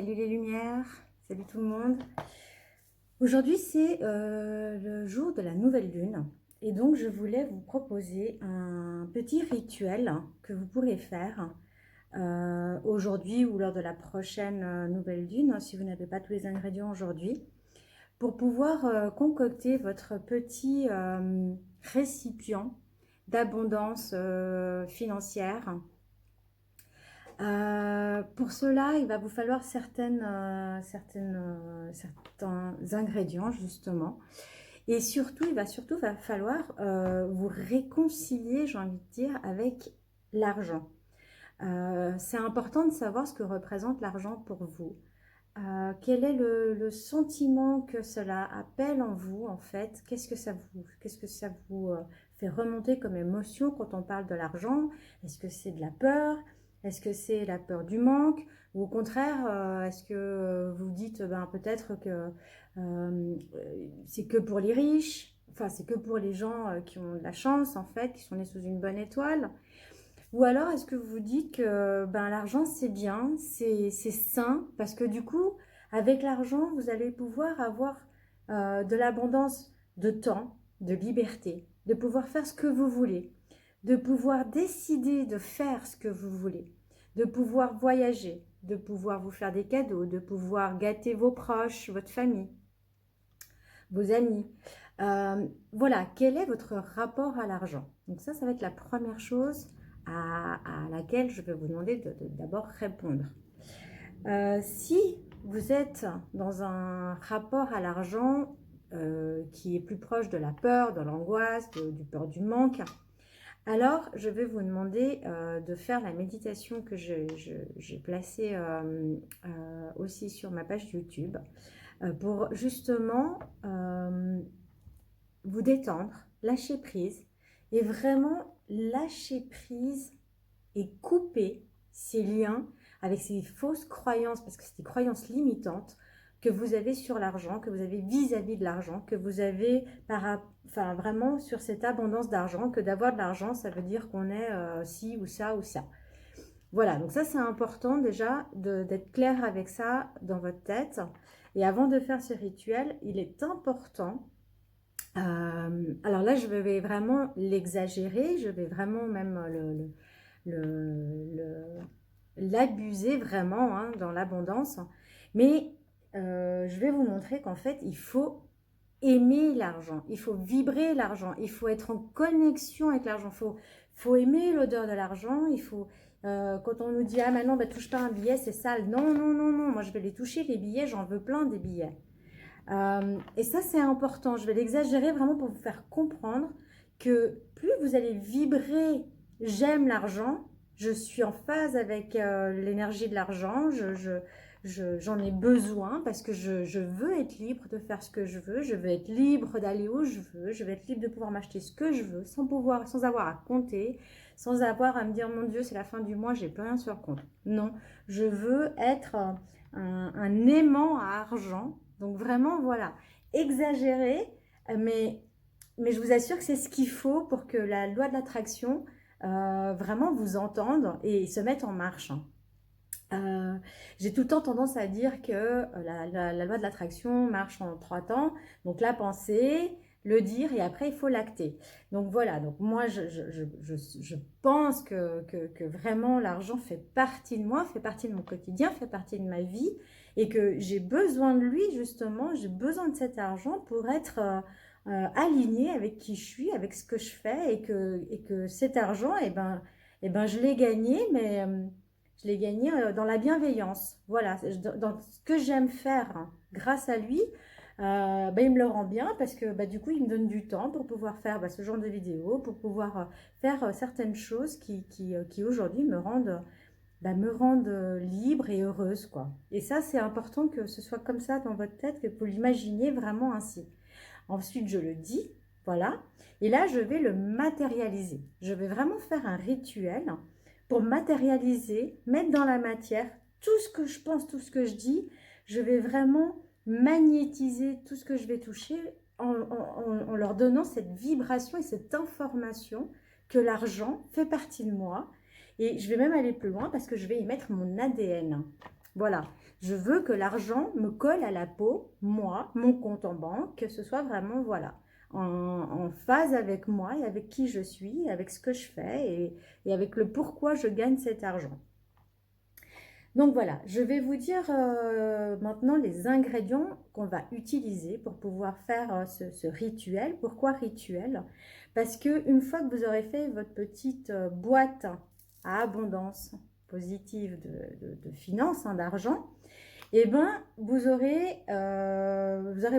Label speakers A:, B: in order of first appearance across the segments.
A: Salut les lumières, salut tout le monde. Aujourd'hui c'est le jour de la nouvelle lune et donc je voulais vous proposer un petit rituel que vous pourrez faire aujourd'hui ou lors de la prochaine nouvelle lune, si vous n'avez pas tous les ingrédients aujourd'hui, pour pouvoir concocter votre petit récipient d'abondance financière. Pour cela, il va vous falloir certains ingrédients justement. Et surtout, va falloir vous réconcilier, j'ai envie de dire, avec l'argent. C'est important de savoir ce que représente l'argent pour vous. Quel est le sentiment que cela appelle en vous, en fait? Qu'est-ce que ça vous fait remonter comme émotion quand on parle de l'argent? Est-ce que c'est de la peur? Est-ce que c'est la peur du manque? Ou au contraire, est-ce que vous dites peut-être que c'est que pour les riches? Enfin, c'est que pour les gens qui ont de la chance, en fait, qui sont nés sous une bonne étoile? Ou alors, est-ce que vous dites que l'argent, c'est bien, c'est sain, parce que du coup, avec l'argent, vous allez pouvoir avoir de l'abondance de temps, de liberté, de pouvoir faire ce que vous voulez, de pouvoir décider de faire ce que vous voulez, de pouvoir voyager, de pouvoir vous faire des cadeaux, de pouvoir gâter vos proches, votre famille, vos amis. Voilà, quel est votre rapport à l'argent? Donc ça va être la première chose à laquelle je vais vous demander d'abord répondre. Si vous êtes dans un rapport à l'argent qui est plus proche de la peur, de l'angoisse, du peur du manque, alors je vais vous demander de faire la méditation que j'ai placée aussi sur ma page YouTube pour justement vous détendre, lâcher prise et vraiment lâcher prise et couper ces liens avec ces fausses croyances, parce que c'est des croyances limitantes que vous avez sur l'argent, que vous avez vis-à-vis de l'argent, que vous avez vraiment sur cette abondance d'argent, que d'avoir de l'argent, ça veut dire qu'on est ci ou ça ou ça. Voilà, donc ça c'est important déjà d'être clair avec ça dans votre tête. Et avant de faire ce rituel, il est important alors là, je vais vraiment l'exagérer, je vais vraiment même l'abuser vraiment dans l'abondance. Mais je vais vous montrer qu'en fait, il faut aimer l'argent, il faut vibrer l'argent, il faut être en connexion avec l'argent, faut aimer l'odeur de l'argent, il faut... quand on nous dit « Ah, maintenant, touche pas un billet, c'est sale ». Non, non, non, non, moi je vais les toucher, les billets, j'en veux plein des billets. Et ça, c'est important. Je vais l'exagérer vraiment pour vous faire comprendre que plus vous allez vibrer « j'aime l'argent », je suis en phase avec l'énergie de l'argent, j'en ai besoin parce que je veux être libre de faire ce que je veux être libre d'aller où je veux être libre de pouvoir m'acheter ce que je veux sans avoir à compter, sans avoir à me dire « Mon Dieu, c'est la fin du mois, j'ai plus rien sur le compte ». Non, je veux être un aimant à argent. Donc vraiment, voilà, exagéré, mais je vous assure que c'est ce qu'il faut pour que la loi de l'attraction vraiment vous entende et se mette en marche. J'ai tout le temps tendance à dire que la loi de l'attraction marche en 3 temps. Donc la pensée, le dire et après il faut l'acter. Donc voilà, donc moi je pense que vraiment l'argent fait partie de moi, fait partie de mon quotidien, fait partie de ma vie et que j'ai besoin de lui justement, j'ai besoin de cet argent pour être alignée avec qui je suis, avec ce que je fais et que cet argent, je l'ai gagné, mais je l'ai gagné dans la bienveillance. Voilà, dans ce que j'aime faire grâce à lui, il me le rend bien parce que du coup, il me donne du temps pour pouvoir faire ce genre de vidéos, pour pouvoir faire certaines choses qui aujourd'hui me rendent libre et heureuse, quoi. Et ça, c'est important que ce soit comme ça dans votre tête, que vous l'imaginez vraiment ainsi. Ensuite, je le dis, voilà. Et là, je vais le matérialiser. Je vais vraiment faire un rituel pour matérialiser, mettre dans la matière tout ce que je pense, tout ce que je dis. Je vais vraiment magnétiser tout ce que je vais toucher en leur donnant cette vibration et cette information que l'argent fait partie de moi. Et je vais même aller plus loin parce que je vais y mettre mon ADN. Voilà, je veux que l'argent me colle à la peau, moi, mon compte en banque, que ce soit vraiment, voilà, en phase avec moi et avec qui je suis, avec ce que je fais et avec le pourquoi je gagne cet argent. Donc voilà, je vais vous dire maintenant les ingrédients qu'on va utiliser pour pouvoir faire ce rituel. Pourquoi rituel? Parce que une fois que vous aurez fait votre petite boîte à abondance positive de finances, hein, d'argent, eh ben, vous aurez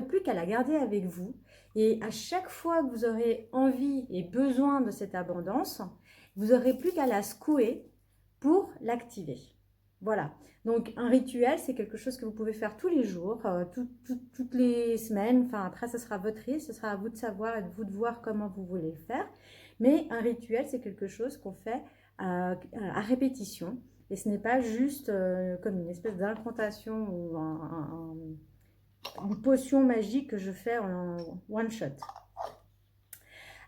A: plus qu'à la garder avec vous. Et à chaque fois que vous aurez envie et besoin de cette abondance, vous aurez plus qu'à la secouer pour l'activer. Voilà. Donc, un rituel, c'est quelque chose que vous pouvez faire tous les jours, toutes les semaines. Enfin, après, ce sera votre risque, ce sera à vous de savoir et de vous de voir comment vous voulez le faire. Mais un rituel, c'est quelque chose qu'on fait à répétition. Et ce n'est pas juste comme une espèce d'incantation ou une potion magique que je fais en one shot.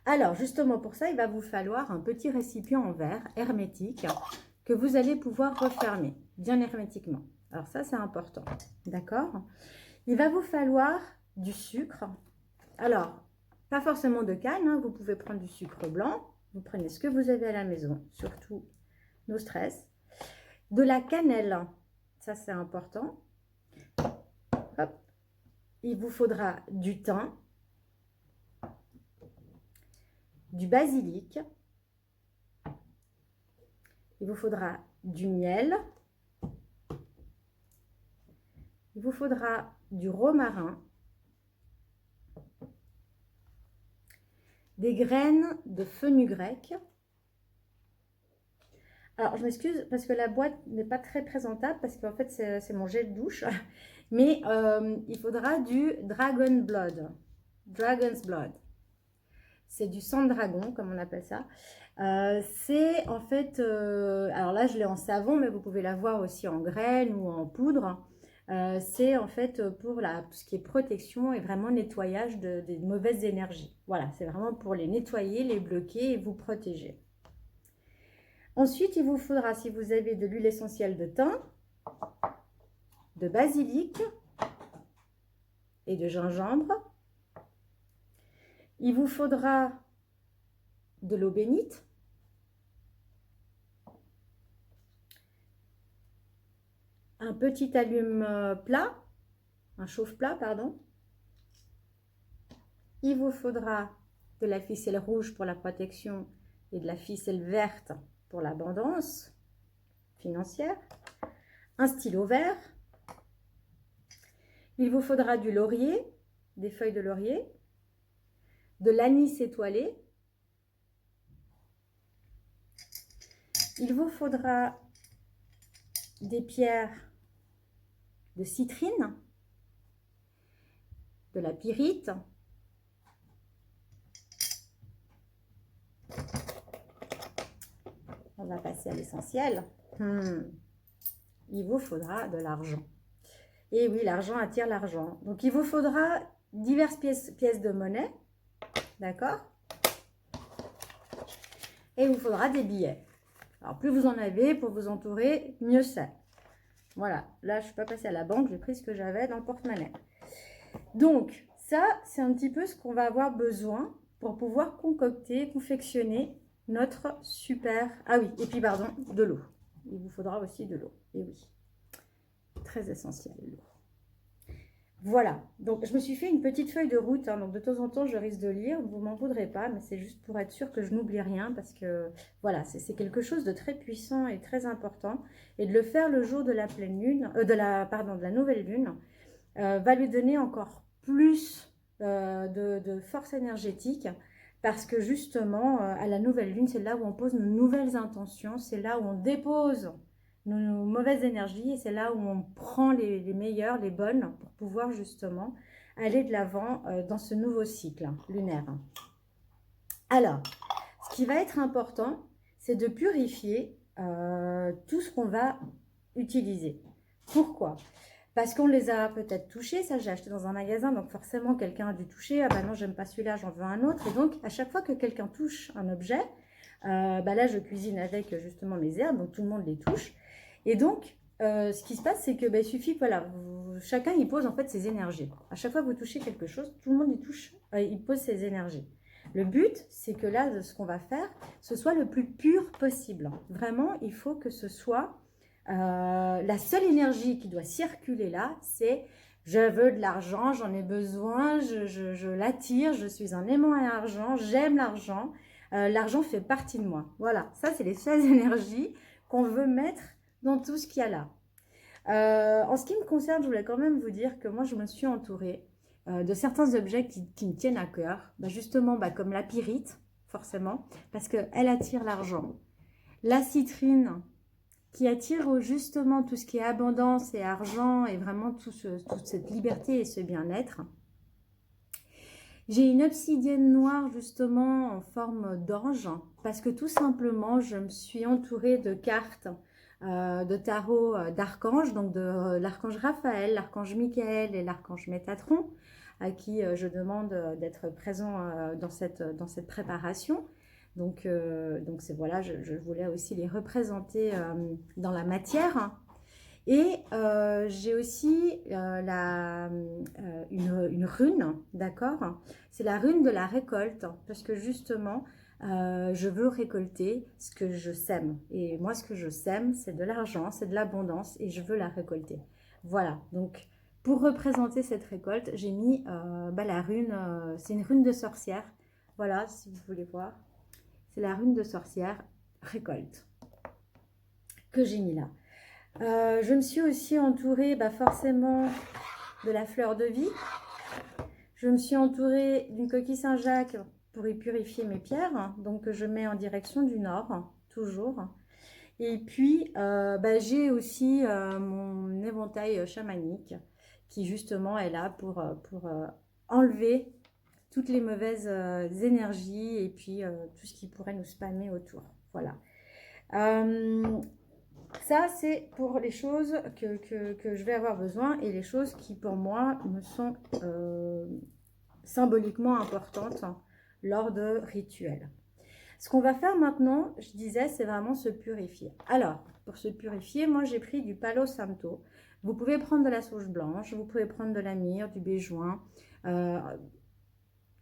A: Alors, justement pour ça, il va vous falloir un petit récipient en verre hermétique que vous allez pouvoir refermer bien hermétiquement. Alors ça, c'est important, d'accord? Il va vous falloir du sucre. Alors, pas forcément de canne, hein, vous pouvez prendre du sucre blanc. Vous prenez ce que vous avez à la maison, surtout no stress. De la cannelle, ça c'est important. Hop. Il vous faudra du thym, du basilic, il vous faudra du miel, il vous faudra du romarin, des graines de fenugrec. Alors, je m'excuse parce que la boîte n'est pas très présentable parce qu'en fait, c'est mon jet de douche. Mais il faudra du Dragon Blood. Dragon's Blood. C'est du sang de dragon, comme on appelle ça. C'est en fait... alors là, je l'ai en savon, mais vous pouvez l'avoir aussi en graines ou en poudre. C'est en fait pour tout ce qui est protection et vraiment nettoyage des mauvaises énergies. Voilà, c'est vraiment pour les nettoyer, les bloquer et vous protéger. Ensuite, il vous faudra, si vous avez de l'huile essentielle de thym, de basilic et de gingembre. Il vous faudra de l'eau bénite, un petit allume plat, un chauffe-plat, pardon. Il vous faudra de la ficelle rouge pour la protection et de la ficelle verte pour l'abondance financière, un stylo vert. Il vous faudra du laurier, des feuilles de laurier, de l'anis étoilé. Il vous faudra des pierres de citrine, de la pyrite, on va passer à l'essentiel. Il vous faudra de l'argent. Et oui, l'argent attire l'argent. Donc, il vous faudra diverses pièces de monnaie. D'accord? Et il vous faudra des billets. Alors, plus vous en avez pour vous entourer, mieux c'est. Voilà. Là, je ne suis pas passée à la banque. J'ai pris ce que j'avais dans le porte-monnaie. Donc, ça, c'est un petit peu ce qu'on va avoir besoin pour pouvoir concocter, confectionner notre super... Ah oui, et puis, pardon, de l'eau. Il vous faudra aussi de l'eau. Et oui, très essentiel, l'eau. Voilà, donc je me suis fait une petite feuille de route, hein, donc de temps en temps je risque de lire, vous m'en voudrez pas, mais c'est juste pour être sûr que je n'oublie rien, parce que voilà, c'est quelque chose de très puissant et très important, et de le faire le jour de la pleine lune, de la nouvelle lune, va lui donner encore plus de force énergétique, parce que justement, à la nouvelle lune, c'est là où on pose nos nouvelles intentions, c'est là où on dépose nos mauvaises énergies, et c'est là où on prend les meilleures, les bonnes, pour pouvoir justement aller de l'avant dans ce nouveau cycle lunaire. Alors, ce qui va être important, c'est de purifier tout ce qu'on va utiliser. Pourquoi? Parce qu'on les a peut-être touchés, ça j'ai acheté dans un magasin, donc forcément quelqu'un a dû toucher, ah bah non j'aime pas celui-là, j'en veux un autre, et donc à chaque fois que quelqu'un touche un objet, bah là je cuisine avec justement mes herbes, donc tout le monde les touche. Et donc, ce qui se passe, c'est que il suffit que voilà, chacun y pose en fait ses énergies. À chaque fois que vous touchez quelque chose, tout le monde y touche, il pose ses énergies. Le but, c'est que là, ce qu'on va faire, ce soit le plus pur possible. Vraiment, il faut que ce soit la seule énergie qui doit circuler là, c'est je veux de l'argent, j'en ai besoin, je l'attire, je suis un aimant à l'argent, j'aime l'argent, l'argent fait partie de moi. Voilà, ça c'est les seules énergies qu'on veut mettre dans tout ce qu'il y a là. En ce qui me concerne, je voulais quand même vous dire que moi, je me suis entourée de certains objets qui me tiennent à cœur. Justement, comme la pyrite, forcément, parce qu'elle attire l'argent. La citrine, qui attire justement tout ce qui est abondance et argent et vraiment toute cette liberté et ce bien-être. J'ai une obsidienne noire justement en forme d'ange parce que tout simplement je me suis entourée de cartes de tarot d'archanges, donc de l'archange Raphaël, l'archange Michael et l'archange Métatron, à qui je demande d'être présent dans cette préparation. Donc c'est voilà, je voulais aussi les représenter dans la matière. Et j'ai aussi une rune, d'accord? C'est la rune de la récolte, parce que justement, je veux récolter ce que je sème. Et moi, ce que je sème, c'est de l'argent, c'est de l'abondance, et je veux la récolter. Voilà, donc pour représenter cette récolte, j'ai mis la rune, c'est une rune de sorcière. Voilà, si vous voulez voir. C'est la rune de sorcière, récolte, que j'ai mis là. Je me suis aussi entourée forcément de la fleur de vie. Je me suis entourée d'une coquille Saint-Jacques pour y purifier mes pierres. Donc je mets en direction du nord, toujours. Et puis j'ai aussi mon éventail chamanique qui justement est là pour enlever toutes les mauvaises énergies et puis tout ce qui pourrait nous spammer autour. Voilà. Ça, c'est pour les choses que je vais avoir besoin et les choses qui, pour moi, me sont symboliquement importantes lors de rituels. Ce qu'on va faire maintenant, je disais, c'est vraiment se purifier. Alors, pour se purifier, moi, j'ai pris du Palo Santo. Vous pouvez prendre de la sauge blanche, vous pouvez prendre de la myrrhe, du béjoin,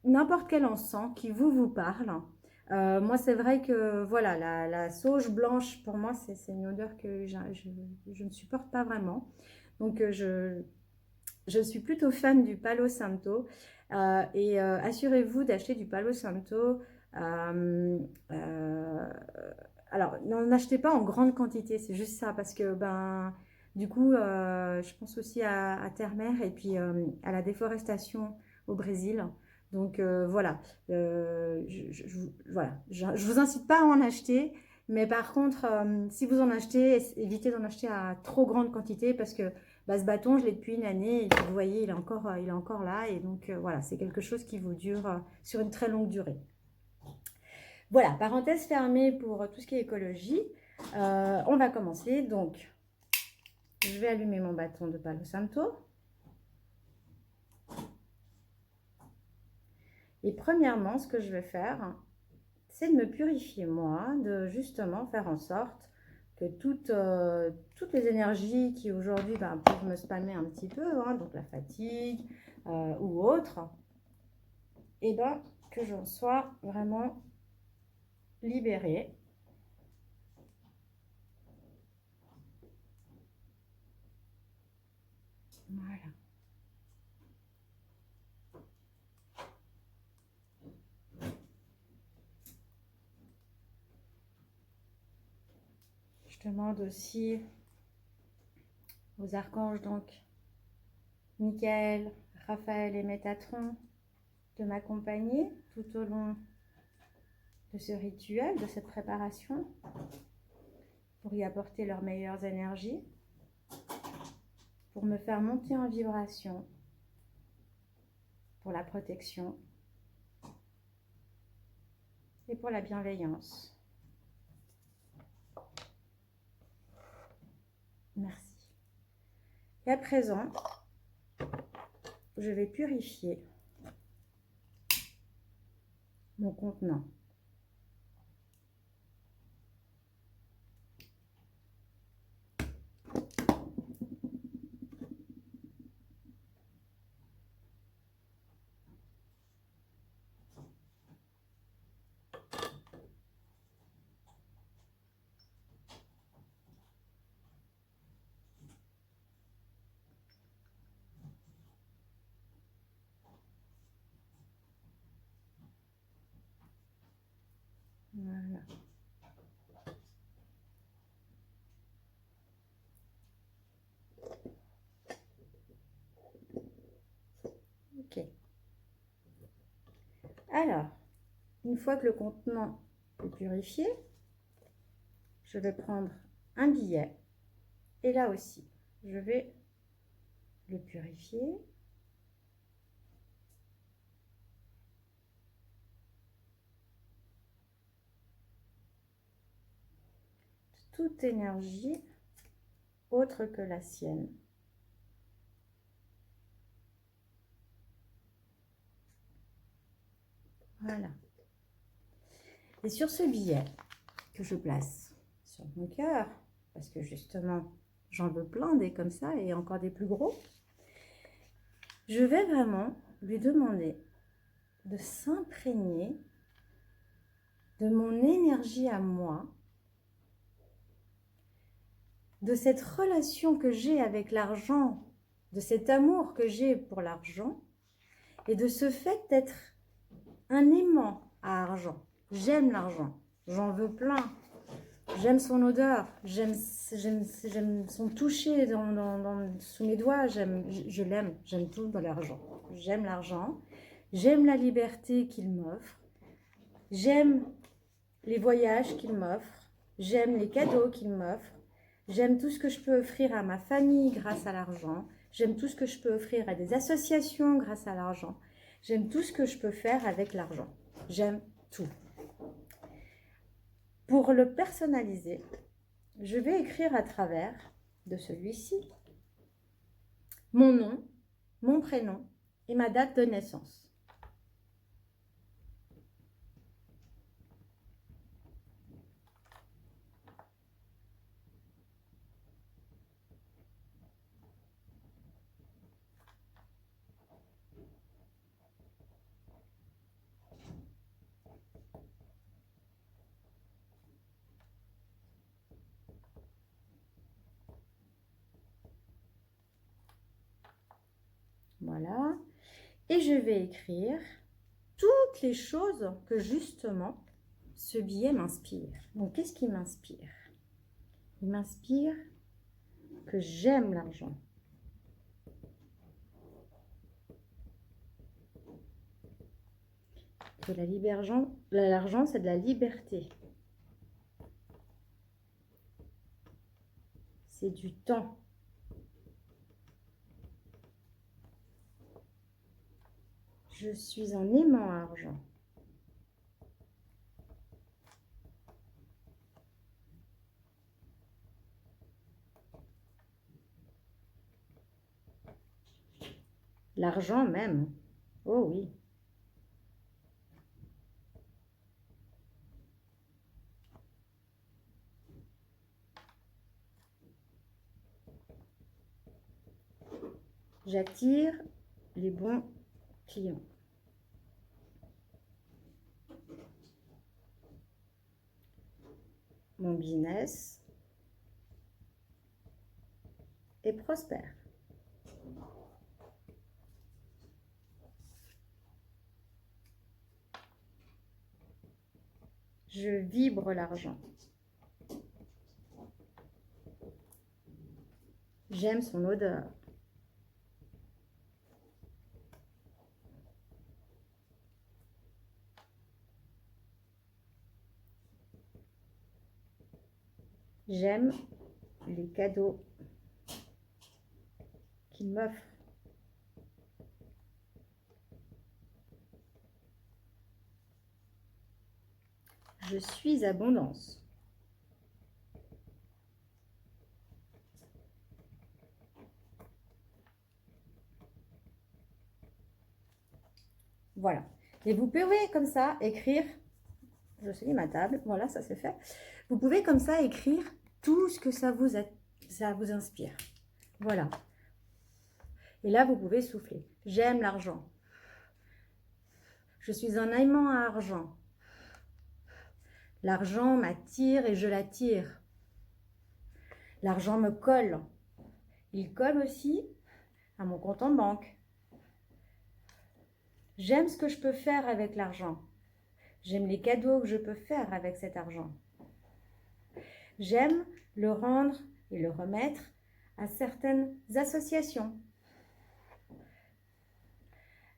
A: n'importe quel encens qui vous parle. Moi, c'est vrai que voilà, la sauge blanche, pour moi, c'est une odeur que je ne supporte pas vraiment. Donc, je suis plutôt fan du Palo Santo. Assurez-vous d'acheter du Palo Santo. Alors, n'en achetez pas en grande quantité, c'est juste ça, parce que du coup, je pense aussi à terre-mer et puis à la déforestation au Brésil. Donc voilà, voilà. Je vous incite pas à en acheter, mais par contre, si vous en achetez, évitez d'en acheter à trop grande quantité parce que ce bâton, je l'ai depuis une année et puis, vous voyez, il est encore là et donc voilà, c'est quelque chose qui vous dure sur une très longue durée. Voilà, parenthèse fermée pour tout ce qui est écologie. On va commencer. Donc, je vais allumer mon bâton de Palo Santo. Et premièrement, ce que je vais faire, c'est de me purifier moi, de justement faire en sorte que toutes les énergies qui aujourd'hui peuvent me spammer un petit peu, donc la fatigue ou autre, et que j'en sois vraiment libérée. Voilà. Je demande aussi aux archanges, donc Michael, Raphaël et Métatron, de m'accompagner tout au long de ce rituel, de cette préparation, pour y apporter leurs meilleures énergies, pour me faire monter en vibration, pour la protection et pour la bienveillance. Merci. Et à présent, je vais purifier mon contenant. Voilà. Ok. Alors, une fois que le contenant est purifié, je vais prendre un billet et là aussi, je vais le purifier. Toute énergie autre que la sienne. Voilà. Et sur ce billet que je place sur mon cœur, parce que justement, j'en veux plein des comme ça et encore des plus gros, je vais vraiment lui demander de s'imprégner de mon énergie à moi, de cette relation que j'ai avec l'argent, de cet amour que j'ai pour l'argent, et de ce fait d'être un aimant à argent. J'aime l'argent, j'en veux plein. J'aime son odeur, j'aime son toucher sous mes doigts, je l'aime, j'aime tout dans l'argent. J'aime l'argent, j'aime la liberté qu'il m'offre, j'aime les voyages qu'il m'offre, j'aime les cadeaux qu'il m'offre, j'aime tout ce que je peux offrir à ma famille grâce à l'argent, j'aime tout ce que je peux offrir à des associations grâce à l'argent, j'aime tout ce que je peux faire avec l'argent, j'aime tout. Pour le personnaliser, je vais écrire à travers de celui-ci mon nom, mon prénom et ma date de naissance. Voilà. Et je vais écrire toutes les choses que justement ce billet m'inspire. Donc, qu'est-ce qui m'inspire? Il m'inspire que j'aime l'argent. Que l'argent, c'est de la liberté. C'est du temps. Je suis un aimant à argent. L'argent même. Oh oui. J'attire les bons clients. Mon business est prospère. Je vibre l'argent. J'aime son odeur. J'aime les cadeaux qu'il m'offre. Je suis abondance. Voilà. Et vous pouvez comme ça écrire, je sais ma table, voilà, ça c'est fait. Vous pouvez comme ça écrire tout ce que ça vous inspire. Voilà. Et là, vous pouvez souffler. J'aime l'argent. Je suis un aimant à argent. L'argent m'attire et je l'attire. L'argent me colle. Il colle aussi à mon compte en banque. J'aime ce que je peux faire avec l'argent. J'aime les cadeaux que je peux faire avec cet argent. J'aime le rendre et le remettre à certaines associations.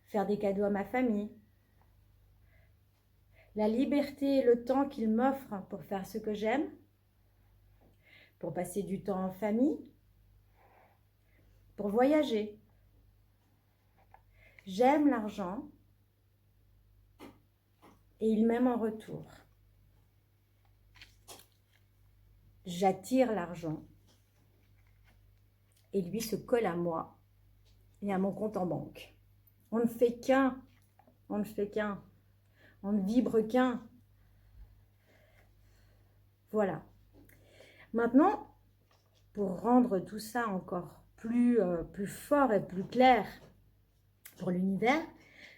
A: Faire des cadeaux à ma famille. La liberté et le temps qu'il m'offre pour faire ce que j'aime. Pour passer du temps en famille. Pour voyager. J'aime l'argent et il m'aime en retour. J'attire l'argent et lui se colle à moi et à mon compte en banque. On ne fait qu'un, on ne fait qu'un, on ne vibre qu'un. Voilà. Maintenant, pour rendre tout ça encore plus fort et plus clair pour l'univers,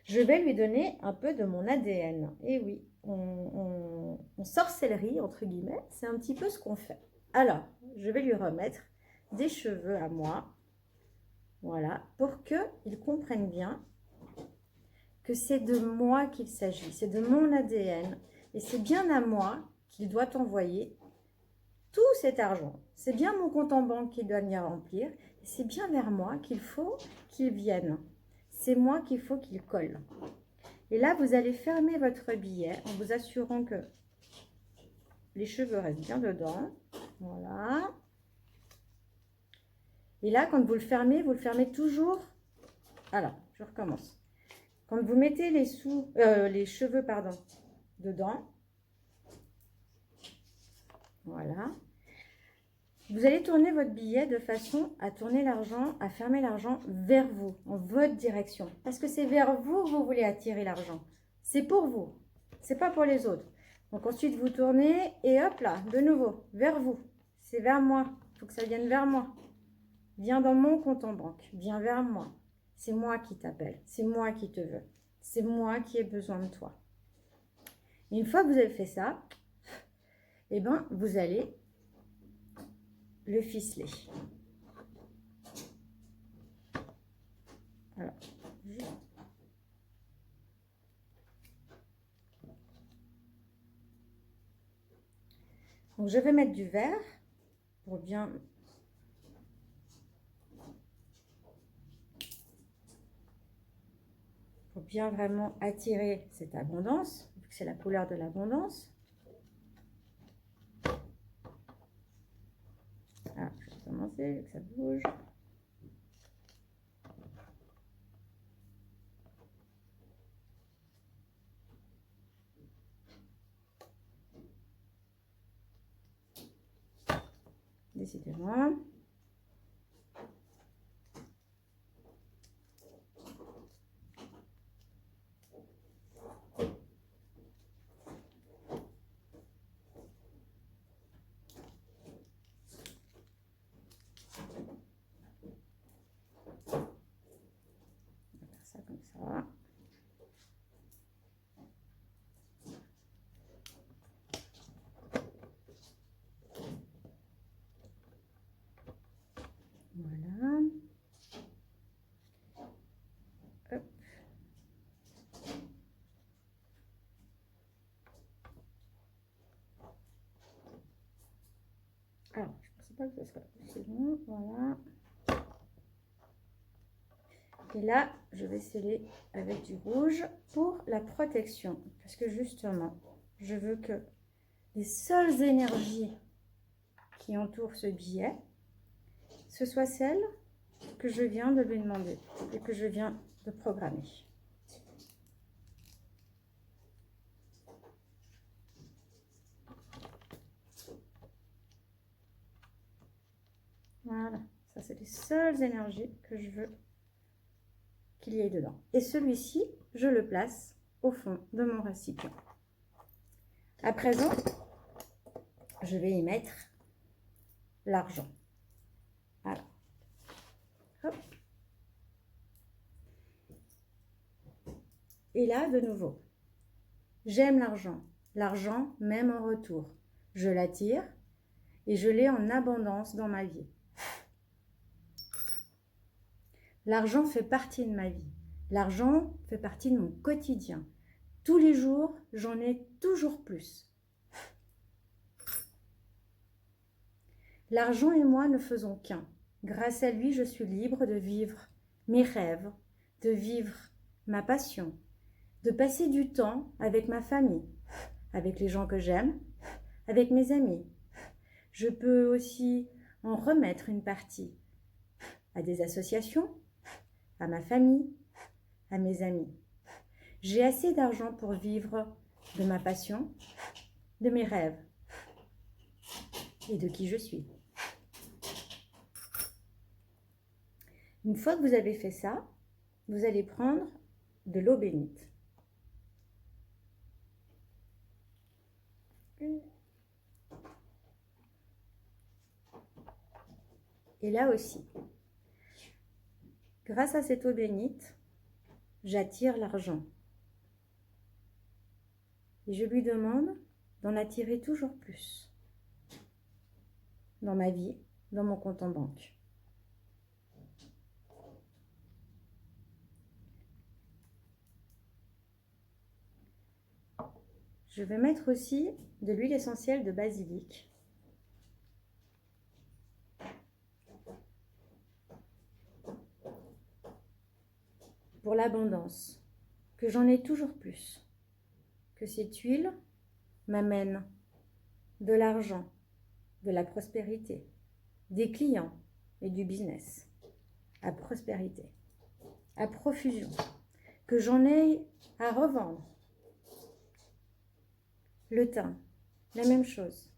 A: je vais lui donner un peu de mon ADN. Et oui, on sorcellerie, entre guillemets, c'est un petit peu ce qu'on fait. Alors, je vais lui remettre des cheveux à moi, voilà, pour qu'il comprenne bien que c'est de moi qu'il s'agit, c'est de mon ADN, et c'est bien à moi qu'il doit envoyer tout cet argent. C'est bien mon compte en banque qu'il doit venir remplir, et c'est bien vers moi qu'il faut qu'il vienne. C'est moi qu'il faut qu'il colle. Et là, vous allez fermer votre billet en vous assurant que les cheveux restent bien dedans. Voilà. Et là, quand vous le fermez toujours. Alors, je recommence. Quand vous mettez les cheveux, dedans. Voilà. Vous allez tourner votre billet de façon à tourner l'argent, à fermer l'argent vers vous, en votre direction. Parce que c'est vers vous que vous voulez attirer l'argent. C'est pour vous. C'est pas pour les autres. Donc ensuite, vous tournez et hop là, de nouveau, vers vous. C'est vers moi. Il faut que ça vienne vers moi. Viens dans mon compte en banque. Viens vers moi. C'est moi qui t'appelle. C'est moi qui te veux. C'est moi qui ai besoin de toi. Et une fois que vous avez fait ça, eh ben, vous allez le ficeler. Alors, donc je vais mettre du vert pour bien vraiment attirer cette abondance, vu que c'est la couleur de l'abondance. Ah, je vais commencer, que ça bouge. Décidément. Comme ça. Voilà. Hop. Alors, je ne pensais pas que ce soit aussi bon. Voilà. Et là, je vais sceller avec du rouge pour la protection. Parce que justement, je veux que les seules énergies qui entourent ce billet, ce soient celles que je viens de lui demander et que je viens de programmer. Voilà, ça c'est les seules énergies que je veux qu'il y ait dedans. Et celui-ci, je le place au fond de mon récipient. À présent, je vais y mettre l'argent. Voilà. Hop. Et là, de nouveau, j'aime l'argent. L'argent m'aime en retour. Je l'attire et je l'ai en abondance dans ma vie. L'argent fait partie de ma vie. L'argent fait partie de mon quotidien. Tous les jours, j'en ai toujours plus. L'argent et moi ne faisons qu'un. Grâce à lui, je suis libre de vivre mes rêves, de vivre ma passion, de passer du temps avec ma famille, avec les gens que j'aime, avec mes amis. Je peux aussi en remettre une partie à des associations, à ma famille, à mes amis. J'ai assez d'argent pour vivre de ma passion, de mes rêves et de qui je suis. Une fois que vous avez fait ça, vous allez prendre de l'eau bénite. Et là aussi, grâce à cette eau bénite, j'attire l'argent. Et je lui demande d'en attirer toujours plus dans ma vie, dans mon compte en banque. Je vais mettre aussi de l'huile essentielle de basilic. Pour l'abondance, que j'en ai toujours plus. Que cette huile m'amène de l'argent, de la prospérité, des clients et du business. À prospérité, à profusion. Que j'en ai à revendre. Le thym, la même chose.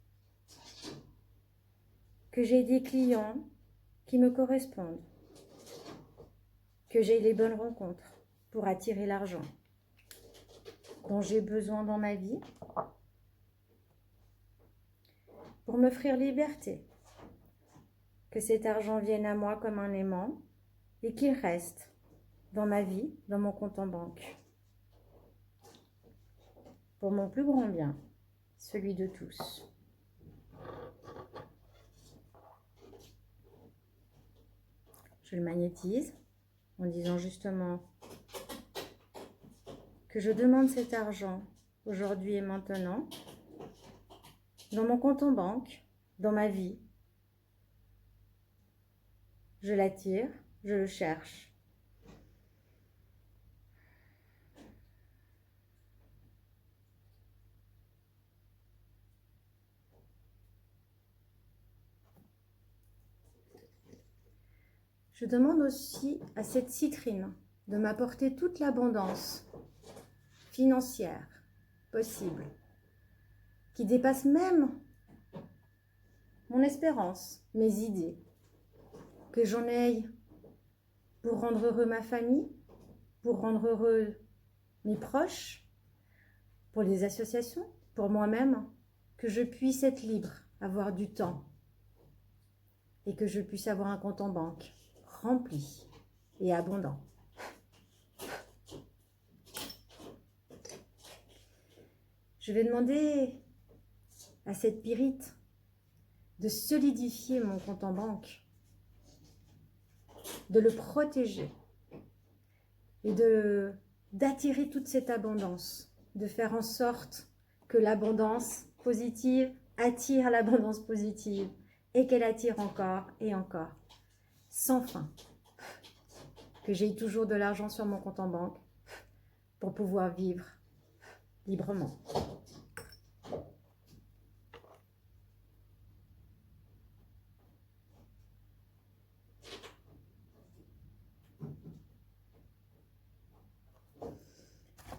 A: Que j'ai des clients qui me correspondent. Que j'ai les bonnes rencontres pour attirer l'argent dont j'ai besoin dans ma vie, pour m'offrir liberté. Que cet argent vienne à moi comme un aimant et qu'il reste dans ma vie, dans mon compte en banque. Pour mon plus grand bien, celui de tous. Je le magnétise en disant justement que je demande cet argent aujourd'hui et maintenant dans mon compte en banque, dans ma vie. Je l'attire, je le cherche. Je demande aussi à cette citrine de m'apporter toute l'abondance financière possible, qui dépasse même mon espérance, mes idées, que j'en aille pour rendre heureux ma famille, pour rendre heureux mes proches, pour les associations, pour moi-même, que je puisse être libre, avoir du temps et que je puisse avoir un compte en banque rempli et abondant. Je vais demander à cette pyrite de solidifier mon compte en banque, de le protéger et d'attirer toute cette abondance, de faire en sorte que l'abondance positive attire l'abondance positive et qu'elle attire encore et encore, sans fin. Que j'aie toujours de l'argent sur mon compte en banque pour pouvoir vivre librement.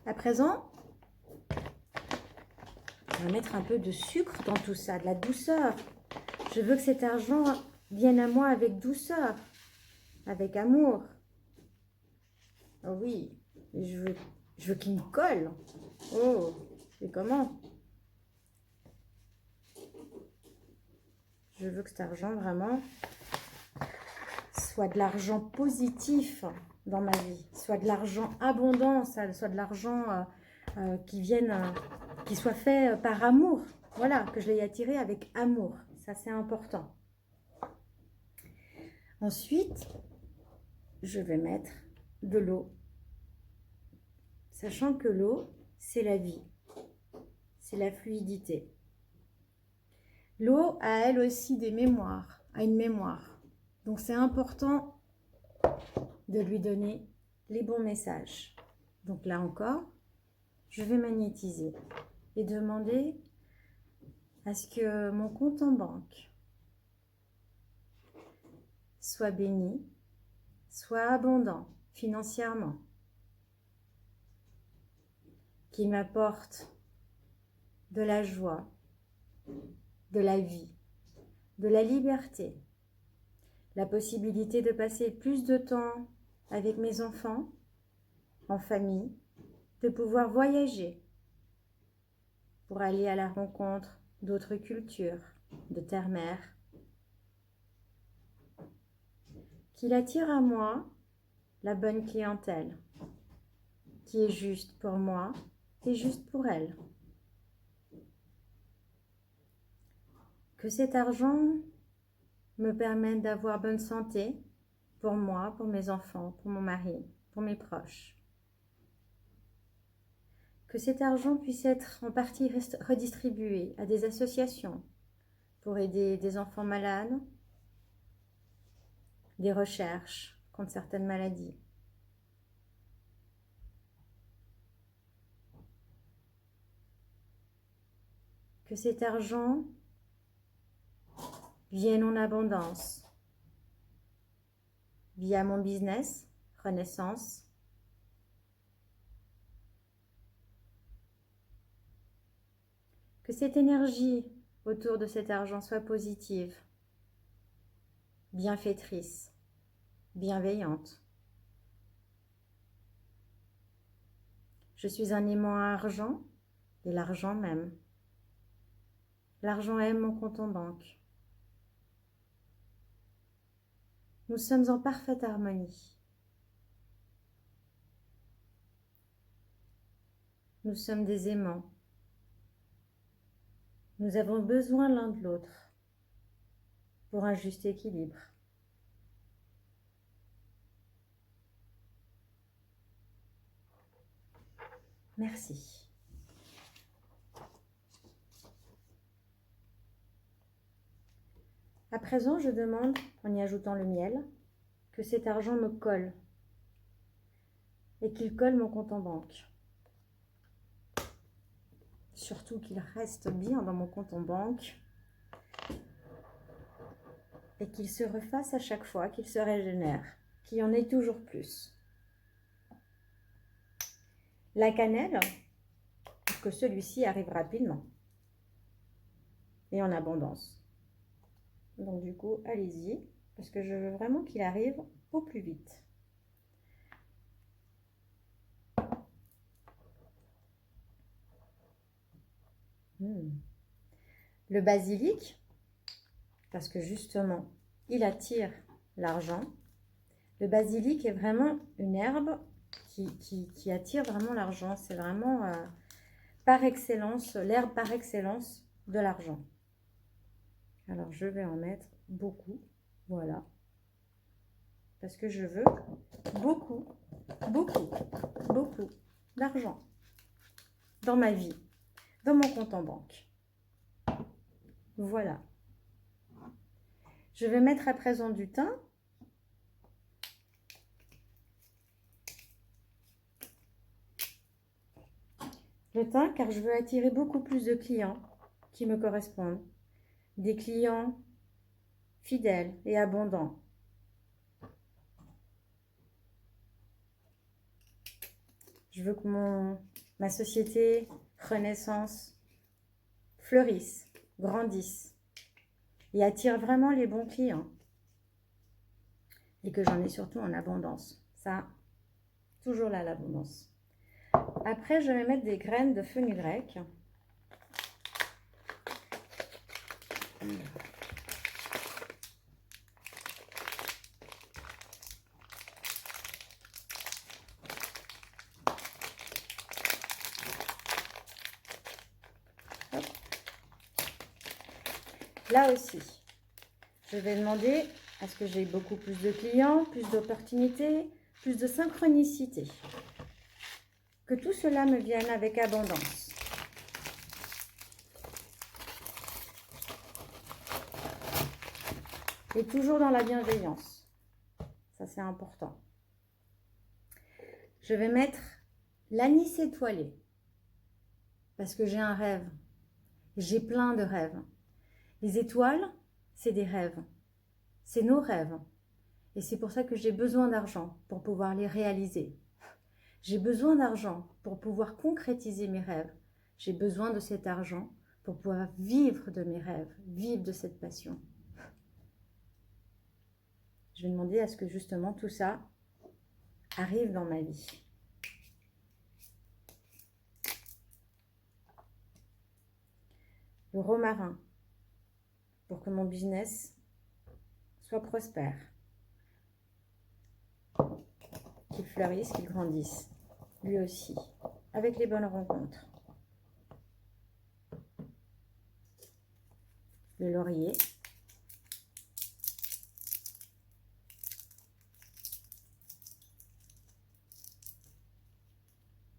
A: À présent, on va mettre un peu de sucre dans tout ça, de la douceur. Je veux que cet argent vienne à moi avec douceur, avec amour. Oh oui, je veux qu'il me colle. Oh, et comment? Je veux que cet argent vraiment soit de l'argent positif dans ma vie, soit de l'argent abondant, soit de l'argent qui soit fait par amour. Voilà, que je l'ai attiré avec amour. Ça, c'est important. Ensuite, je vais mettre de l'eau. Sachant que l'eau, c'est la vie, c'est la fluidité. L'eau a elle aussi des mémoires, a une mémoire. Donc c'est important de lui donner les bons messages. Donc là encore, je vais magnétiser et demander à ce que mon compte en banque soit béni, soit abondant financièrement, qu'il m'apporte de la joie, de la vie, de la liberté, la possibilité de passer plus de temps avec mes enfants, en famille, de pouvoir voyager pour aller à la rencontre d'autres cultures, de terre-mer, qu'il attire à moi la bonne clientèle, qui est juste pour moi et juste pour elle. Que cet argent me permette d'avoir bonne santé pour moi, pour mes enfants, pour mon mari, pour mes proches. Que cet argent puisse être en partie redistribué à des associations pour aider des enfants malades, des recherches contre certaines maladies. Que cet argent vienne en abondance via mon business, Renaissance. Que cette énergie autour de cet argent soit positive, bienfaitrice, bienveillante. Je suis un aimant à argent et l'argent m'aime. L'argent aime mon compte en banque. Nous sommes en parfaite harmonie. Nous sommes des aimants. Nous avons besoin l'un de l'autre pour un juste équilibre. Merci. À présent, je demande, en y ajoutant le miel, que cet argent me colle et qu'il colle mon compte en banque. Surtout qu'il reste bien dans mon compte en banque et qu'il se refasse à chaque fois, qu'il se régénère, qu'il y en ait toujours plus. La cannelle, pour que celui-ci arrive rapidement et en abondance. Donc du coup, allez-y, parce que je veux vraiment qu'il arrive au plus vite. Le basilic, parce que justement, il attire l'argent. Le basilic est vraiment une herbe qui attire vraiment l'argent. C'est vraiment par excellence, l'herbe par excellence de l'argent. Alors, je vais en mettre beaucoup, voilà. Parce que je veux beaucoup, beaucoup, beaucoup d'argent dans ma vie, dans mon compte en banque. Voilà. Je vais mettre à présent du thym. Le thym, car je veux attirer beaucoup plus de clients qui me correspondent. Des clients fidèles et abondants. Je veux que ma société Renaissance fleurisse, grandisse et attire vraiment les bons clients. Et que j'en ai surtout en abondance. Ça, toujours là, l'abondance. Après, je vais mettre des graines de fenugrec. Là aussi, je vais demander à ce que j'ai beaucoup plus de clients, plus d'opportunités, plus de synchronicité. Que tout cela me vienne avec abondance. Et toujours dans la bienveillance. Ça, c'est important. Je vais mettre l'anis étoilé. Parce que j'ai un rêve. J'ai plein de rêves. Les étoiles, c'est des rêves. C'est nos rêves. Et c'est pour ça que j'ai besoin d'argent pour pouvoir les réaliser. J'ai besoin d'argent pour pouvoir concrétiser mes rêves. J'ai besoin de cet argent pour pouvoir vivre de mes rêves, vivre de cette passion. Je vais demander à ce que justement tout ça arrive dans ma vie. Le romarin, pour que mon business soit prospère, qu'il fleurisse, qu'il grandisse, lui aussi, avec les bonnes rencontres. Le laurier,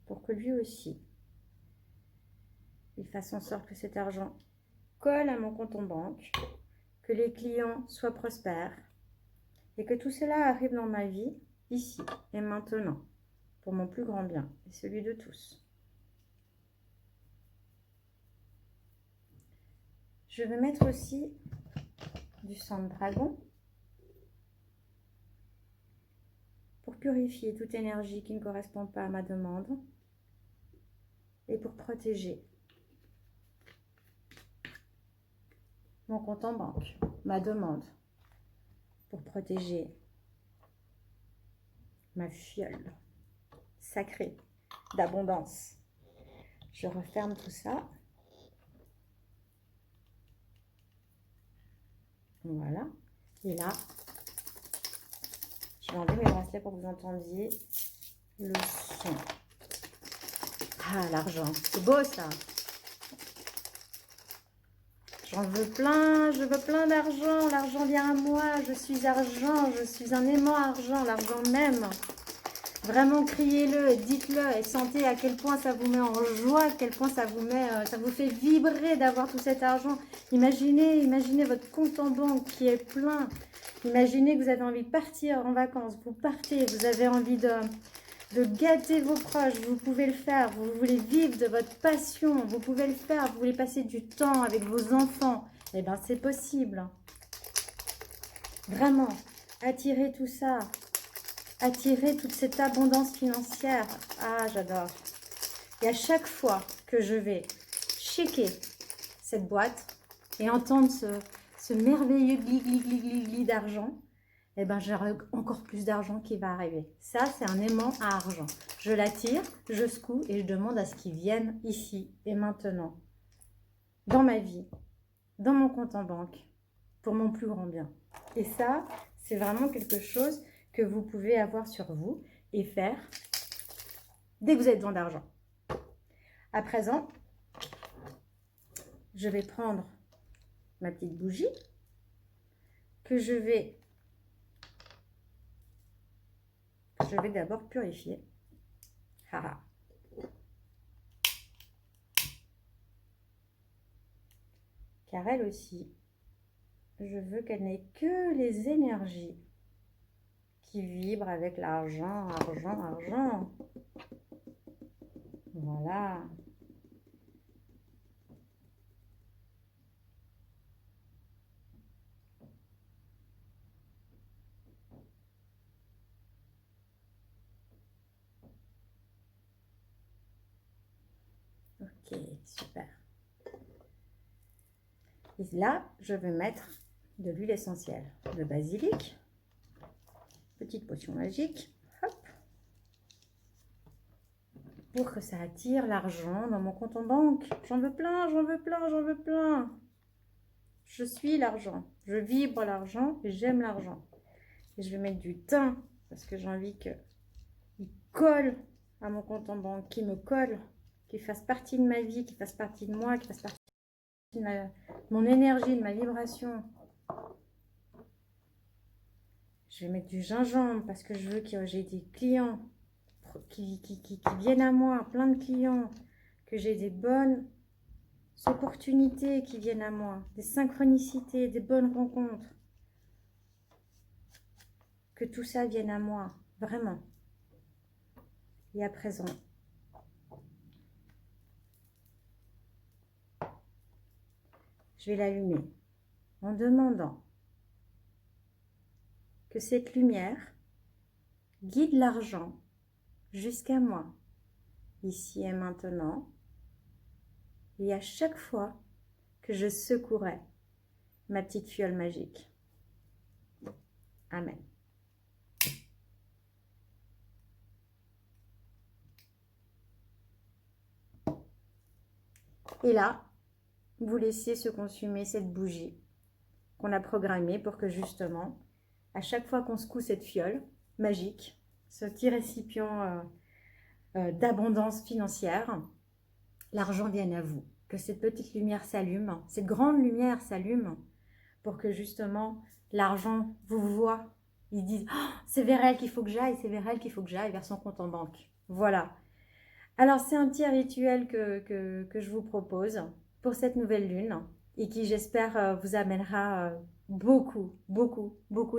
A: pour que lui aussi, il fasse en sorte que cet argent colle à mon compte en banque, que les clients soient prospères et que tout cela arrive dans ma vie, ici et maintenant, pour mon plus grand bien et celui de tous. Je vais mettre aussi du sang de dragon pour purifier toute énergie qui ne correspond pas à ma demande et pour protéger mon compte en banque, ma demande, pour protéger ma fiole sacrée d'abondance. Je referme tout ça. Voilà. Et là, je vais enlever mes bracelets pour que vous entendiez le son. Ah, l'argent. C'est beau, ça. J'en veux plein, je veux plein d'argent. L'argent vient à moi. Je suis argent. Je suis un aimant argent. L'argent m'aime. Vraiment, criez-le et dites-le et sentez à quel point ça vous met en joie, à quel point ça vous fait vibrer d'avoir tout cet argent. Imaginez votre compte en banque qui est plein. Imaginez que vous avez envie de partir en vacances. Vous partez, vous avez envie de gâter vos proches. Vous pouvez le faire. Vous voulez vivre de votre passion. Vous pouvez le faire. Vous voulez passer du temps avec vos enfants. Eh bien, c'est possible. Vraiment, attirez tout ça. Attirer toute cette abondance financière. Ah, j'adore. Et à chaque fois que je vais checker cette boîte et entendre ce merveilleux gli d'argent, eh ben, j'aurai encore plus d'argent qui va arriver. Ça, c'est un aimant à argent. Je l'attire, je secoue et je demande à ce qu'il vienne ici et maintenant, dans ma vie, dans mon compte en banque, pour mon plus grand bien. Et ça, c'est vraiment quelque chose que vous pouvez avoir sur vous et faire dès que vous avez besoin d'argent. À présent, je vais prendre ma petite bougie que je vais d'abord purifier. Car elle aussi, je veux qu'elle n'ait que les énergies qui vibre avec l'argent, argent, argent. Voilà. Ok, super. Et là, je vais mettre de l'huile essentielle de basilic. Petite potion magique. Hop. Pour que ça attire l'argent dans mon compte en banque. J'en veux plein, j'en veux plein, j'en veux plein. Je suis l'argent. Je vibre l'argent et j'aime l'argent. Et je vais mettre du thym parce que j'ai envie qu'il colle à mon compte en banque, qu'il me colle, qu'il fasse partie de ma vie, qu'il fasse partie de moi, qu'il fasse partie de mon énergie, de ma vibration. Je vais mettre du gingembre parce que je veux que j'ai des clients qui viennent à moi, plein de clients, que j'ai des bonnes opportunités qui viennent à moi, des synchronicités, des bonnes rencontres. Que tout ça vienne à moi, vraiment. Et à présent. Je vais l'allumer en demandant que cette lumière guide l'argent jusqu'à moi, ici et maintenant, et à chaque fois que je secouerai ma petite fiole magique. Amen. Et là, vous laissez se consumer cette bougie qu'on a programmée pour que justement, à chaque fois qu'on secoue cette fiole magique, ce petit récipient d'abondance financière, l'argent vienne à vous. Que cette petite lumière s'allume, cette grande lumière s'allume pour que justement l'argent vous voit. Ils disent oh, c'est vers elle qu'il faut que j'aille, c'est vers elle qu'il faut que j'aille, vers son compte en banque. Voilà. Alors c'est un petit rituel que je vous propose pour cette nouvelle lune et qui j'espère vous amènera beaucoup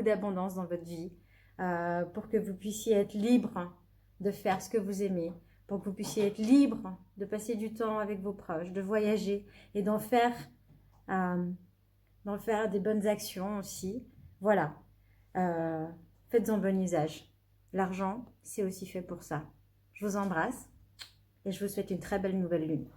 A: d'abondance dans votre vie pour que vous puissiez être libre de faire ce que vous aimez, pour que vous puissiez être libre de passer du temps avec vos proches, de voyager et d'en faire des bonnes actions aussi. Voilà, faites-en bon usage. L'argent, c'est aussi fait pour ça. Je vous embrasse et je vous souhaite une très belle nouvelle lune.